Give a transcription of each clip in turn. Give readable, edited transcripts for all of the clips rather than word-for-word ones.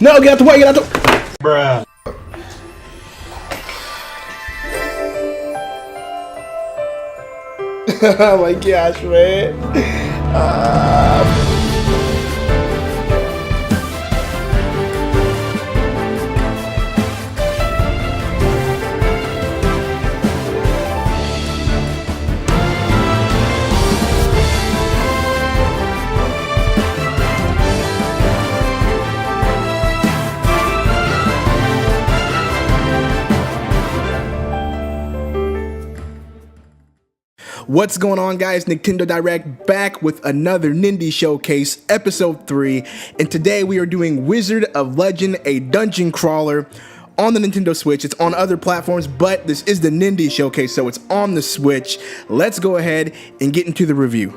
No, get out the way, get out the... Bruh. Oh my gosh, man. What's going on, guys? Nintendo Direct back with another Nindie Showcase, episode 3, and today we are doing Wizard of Legend, a dungeon crawler on the Nintendo Switch. It's on other platforms, but this is the Nindie Showcase, so it's on the Switch. Let's go ahead and get into the review.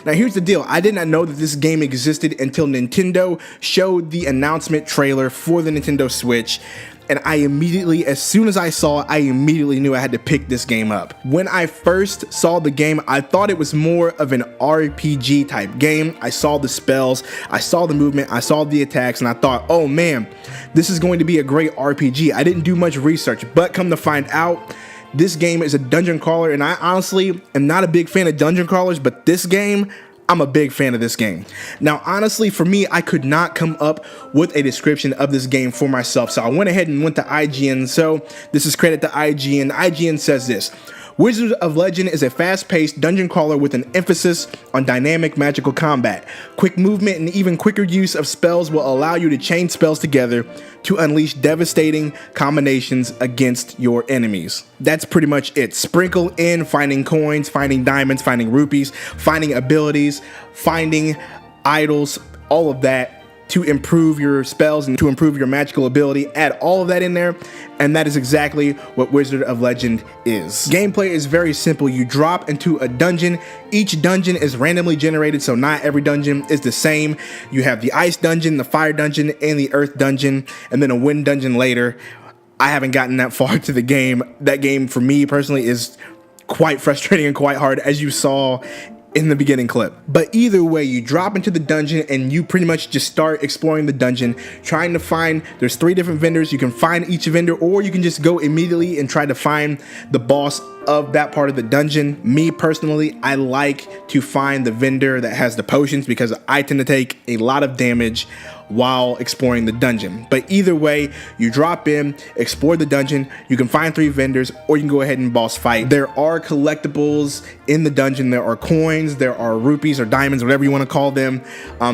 Now here's the deal, I did not know that this game existed until Nintendo showed the announcement trailer for the Nintendo Switch. And I immediately, as soon as I saw it, I immediately knew I had to pick this game up. When I first saw the game, I thought it was more of an RPG type game. I saw the spells, I saw the movement, I saw the attacks, and I thought, oh man, this is going to be a great RPG. I didn't do much research, but come to find out, this game is a dungeon crawler, and I honestly am not a big fan of dungeon crawlers, but this game, I'm a big fan of this game. Now, honestly, for me, I could not come up with a description of this game for myself, so I went ahead and went to IGN. So this is credit to IGN. IGN says this: Wizard of Legend is a fast-paced dungeon crawler with an emphasis on dynamic magical combat. Quick movement and even quicker use of spells will allow you to chain spells together to unleash devastating combinations against your enemies. That's pretty much it. Sprinkle in finding coins, finding diamonds, finding rupees, finding abilities, finding idols, all of that to improve your spells and to improve your magical ability. Add all of that in there, and that is exactly what Wizard of Legend is. Gameplay is very simple. You drop into a dungeon. Each dungeon is randomly generated, so not every dungeon is the same. You have the ice dungeon, the fire dungeon, and the earth dungeon, and then a wind dungeon later. I haven't gotten that far to the game. That game, for me personally, is quite frustrating and quite hard, as you saw in the beginning clip. But either way, you drop into the dungeon and you pretty much just start exploring the dungeon, trying to find, there's 3 different vendors. You can find each vendor, or you can just go immediately and try to find the boss of that part of the dungeon. Me personally, I like to find the vendor that has the potions because I tend to take a lot of damage while exploring the dungeon. But either way, you drop in, explore the dungeon, you can find 3 vendors, or you can go ahead and boss fight. There are collectibles in the dungeon. There are coins, there are rupees or diamonds, whatever you want to call them.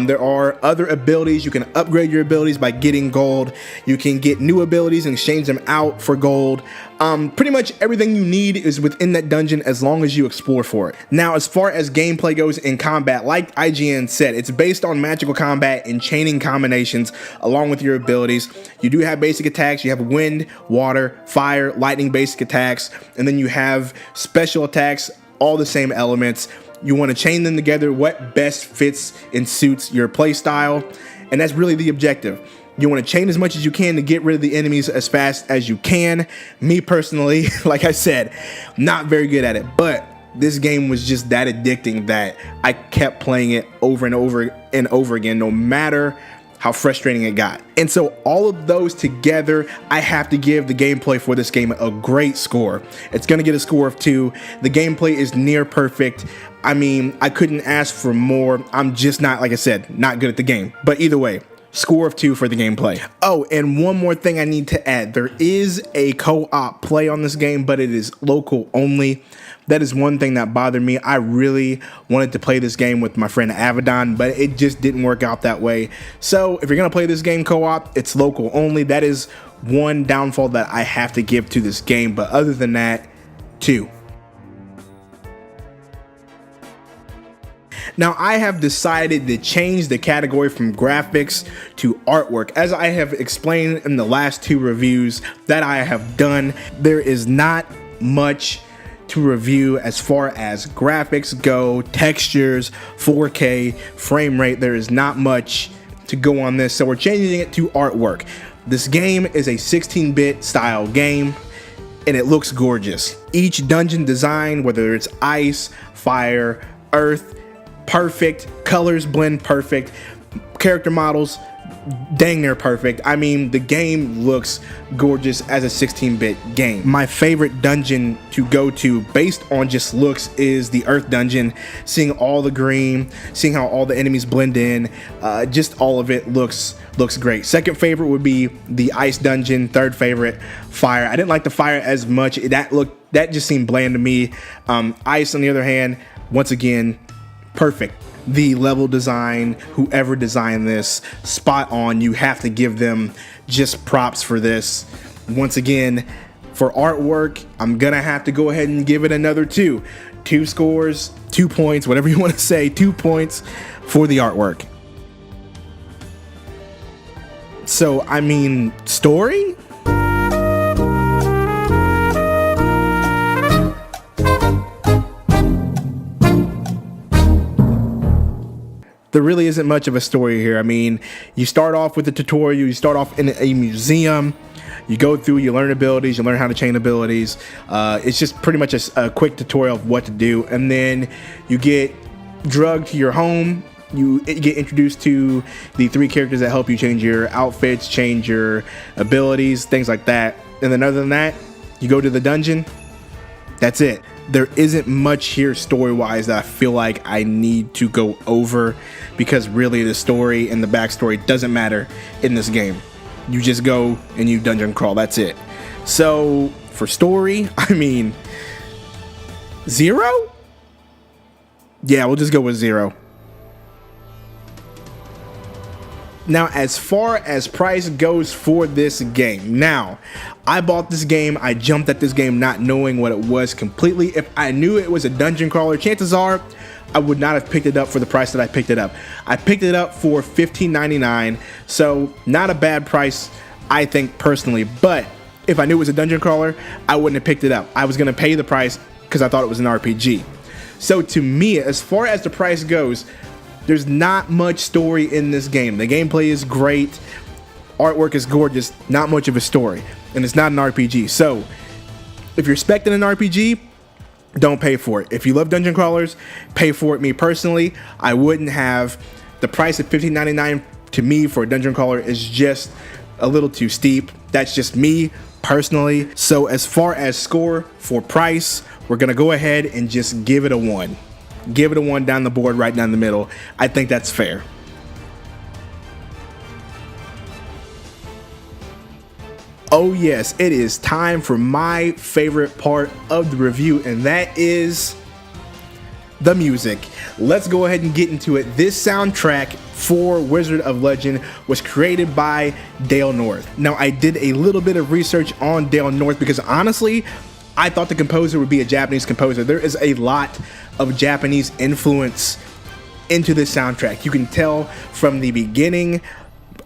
There are other abilities. You can upgrade your abilities by getting gold. You can get new abilities and exchange them out for gold. Pretty much everything you need is within that dungeon as long as you explore for it. Now, as far as gameplay goes in combat, like IGN said, it's based on magical combat and chaining combinations along with your abilities. You do have basic attacks. You have wind, water, fire, lightning basic attacks, and then you have special attacks, all the same elements. You want to chain them together, what best fits and suits your play style, and that's really the objective. You want to chain as much as you can to get rid of the enemies as fast as you can. Me personally, like I said, not very good at it, but this game was just that addicting that I kept playing it over and over and over again, no matter how frustrating it got. And so all of those together, I have to give the gameplay for this game a great score. It's gonna get a score of 2. The gameplay is near perfect. I mean, I couldn't ask for more. I'm just not, like I said, not good at the game. But either way, score of 2 for the gameplay. Oh, and one more thing I need to add. There is a co-op play on this game, but it is local only. That is one thing that bothered me. I really wanted to play this game with my friend Avedon, but it just didn't work out that way. So if you're gonna play this game co-op, it's local only. That is one downfall that I have to give to this game, but other than that, 2. Now, I have decided to change the category from graphics to artwork. As I have explained in the last 2 reviews that I have done, there is not much to review as far as graphics go, textures, 4K, frame rate. There is not much to go on this, so we're changing it to artwork. This game is a 16-bit style game, and it looks gorgeous. Each dungeon design, whether it's ice, fire, earth, perfect, colors blend perfect. character models, dang near perfect. I mean, the game looks gorgeous as a 16-bit game. My favorite dungeon to go to based on just looks is the Earth dungeon. Seeing all the green, seeing how all the enemies blend in, just all of it looks great. Second favorite would be the Ice dungeon. Third favorite, Fire. I didn't like the Fire as much. That just seemed bland to me. Ice, on the other hand, once again, perfect. The level design, whoever designed this, spot on. You have to give them just props for this. Once again, for artwork, I'm gonna have to go ahead and give it another 2 scores, 2 points, whatever you want to say. 2 points for the artwork. So, I mean, story? There really isn't much of a story here. I mean, you start off with the tutorial, you start off in a museum, you go through, you learn abilities, you learn how to chain abilities. It's just pretty much a quick tutorial of what to do. And then you get drugged to your home. You get introduced to the 3 characters that help you change your outfits, change your abilities, things like that. And then other than that, you go to the dungeon. That's it. There isn't much here story-wise that I feel like I need to go over, because really the story and the backstory doesn't matter in this game. You just go and you dungeon crawl. That's it. So for story, I mean, 0? Yeah, we'll just go with 0. Now, as far as price goes for this game, now, I bought this game, I jumped at this game not knowing what it was completely. If I knew it was a dungeon crawler, chances are I would not have picked it up for the price that I picked it up. I picked it up for $15.99, so not a bad price, I think, personally. But if I knew it was a dungeon crawler, I wouldn't have picked it up. I was going to pay the price because I thought it was an RPG. So to me, as far as the price goes, there's not much story in this game. The gameplay is great, artwork is gorgeous, not much of a story, and it's not an RPG. So if you're expecting an RPG, don't pay for it. If you love dungeon crawlers, pay for it. Me personally, I wouldn't have. The price of $15.99 to me for a dungeon crawler is just a little too steep. That's just me personally. So as far as score for price, we're gonna go ahead and just give it a 1. Give it a 1 down the board, right down the middle. I think that's fair. Oh yes, it is time for my favorite part of the review, and that is the music. Let's go ahead and get into it. This soundtrack for Wizard of Legend was created by Dale North. Now, I did a little bit of research on Dale North because honestly, I thought the composer would be a Japanese composer. There is a lot of Japanese influence into this soundtrack. You can tell from the beginning,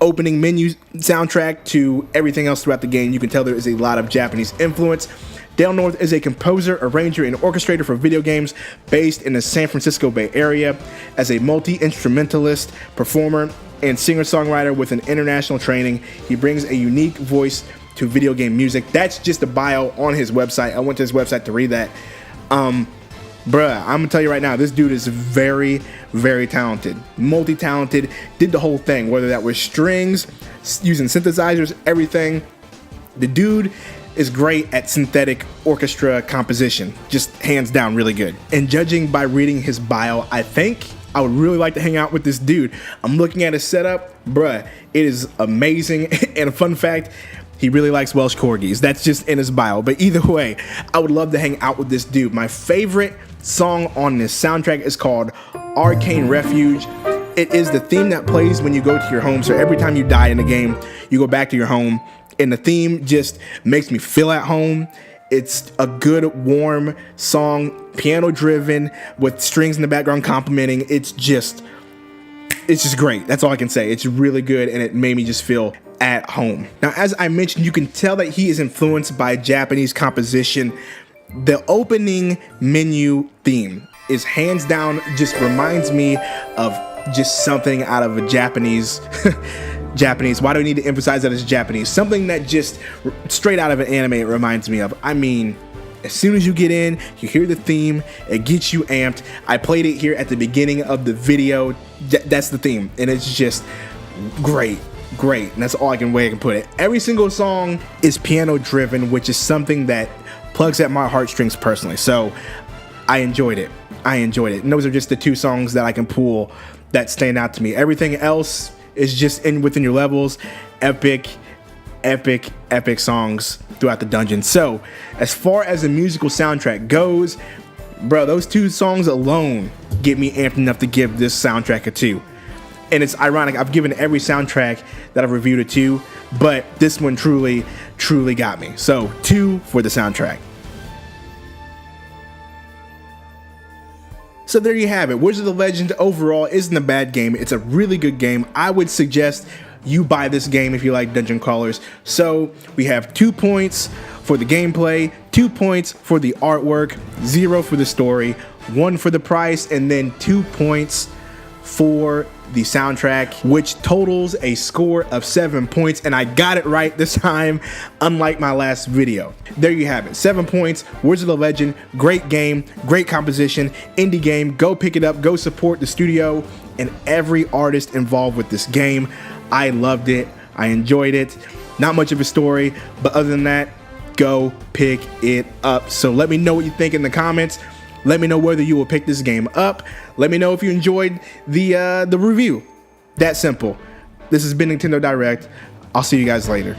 opening menu soundtrack to everything else throughout the game. You can tell there is a lot of Japanese influence. Dale North is a composer, arranger, and orchestrator for video games based in the San Francisco Bay Area. As a multi-instrumentalist, performer, and singer-songwriter with an international training, he brings a unique voice to video game music. That's just a bio on his website. I went to his website to read that. Bruh, I'm gonna tell you right now, this dude is very, very talented. Multi-talented, did the whole thing, whether that was strings, using synthesizers, everything. The dude is great at synthetic orchestra composition. Just hands down really good. And judging by reading his bio, I think I would really like to hang out with this dude. I'm looking at his setup, bruh, it is amazing. And a fun fact, he really likes Welsh Corgis. That's just in his bio. But either way, I would love to hang out with this dude. My favorite song on this soundtrack is called Arcane Refuge. It is the theme that plays when you go to your home. So every time you die in the game, you go back to your home. And the theme just makes me feel at home. It's a good, warm song, piano driven, with strings in the background complementing. It's just great. That's all I can say. It's really good, and it made me just feel at home. Now, as I mentioned, you can tell that he is influenced by Japanese composition. The opening menu theme is hands down, just reminds me of just something out of a Japanese why do I need to emphasize that it's Japanese? Something that just straight out of an anime it reminds me of. I mean, As soon as you get in, you hear the theme, it gets you amped. I played it here at the beginning of the video. That's the theme, and it's just great. And that's all I can put it. Every single song is piano driven, which is something that plugs at my heartstrings personally. So I enjoyed it. And those are just the 2 songs that I can pull that stand out to me. Everything else is just within your levels. Epic songs throughout the dungeon. So as far as the musical soundtrack goes, bro, those 2 songs alone get me amped enough to give this soundtrack a 2. And it's ironic, I've given every soundtrack that I've reviewed a 2, but this one truly got me. So 2 for the soundtrack. So there you have it. Wizards of the Legend overall isn't a bad game. It's a really good game. I would suggest you buy this game if you like dungeon crawlers. So we have 2 points for the gameplay, 2 points for the artwork, 0 for the story, 1 for the price, and then 2 points for the soundtrack, which totals a score of 7 points. And I got it right this time, unlike my last video. There you have it. 7 points. Wizards of the Legend. Great game, great composition, indie game. Go pick it up. Go support the studio and every artist involved with this game. I loved it. I enjoyed it. Not much of a story, but other than that, go pick it up. So let me know what you think in the comments. Let me know whether you will pick this game up. Let me know if you enjoyed the review. That simple. This has been Nintendo Direct. I'll see you guys later.